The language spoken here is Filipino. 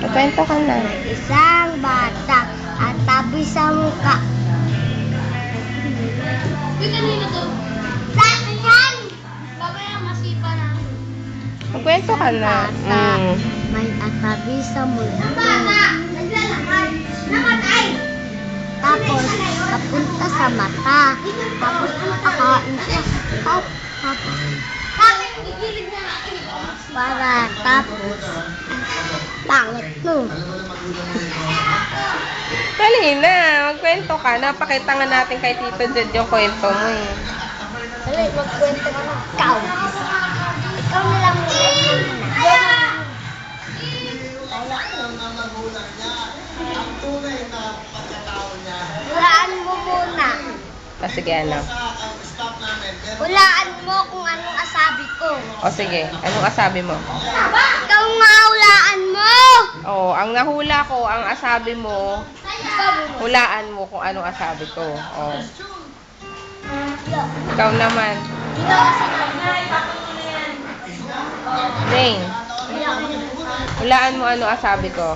Kwento ka na. May isang bata at tabi sa muka. Uy, kanina to. Saan yan? Babaya masipa na. Magkwento ka na. May atabi sa muka. Naglalakad. Namatay. Tapos, kapunta sa mata. Tapos, pakain siya. Bakit gigilid na natin? Para tapos, pangit mo. Dali na. Magkwento ka. Napakita nga natin kay Tito Jed yung kwento mo eh. Dali, magkwento ka na. Ikaw. Ikaw na lang muna. Hulaan mo muna. Sige, ano? Hulaan mo kung anong asabi ko. O sige, anong asabi mo? Ikaw nga hulaan mo. Oh, ang nahula ko, ang asabi mo, hulaan mo kung anong asabi ko. Oh. Ikaw naman. Ding, hulaan mo ano asabi ko.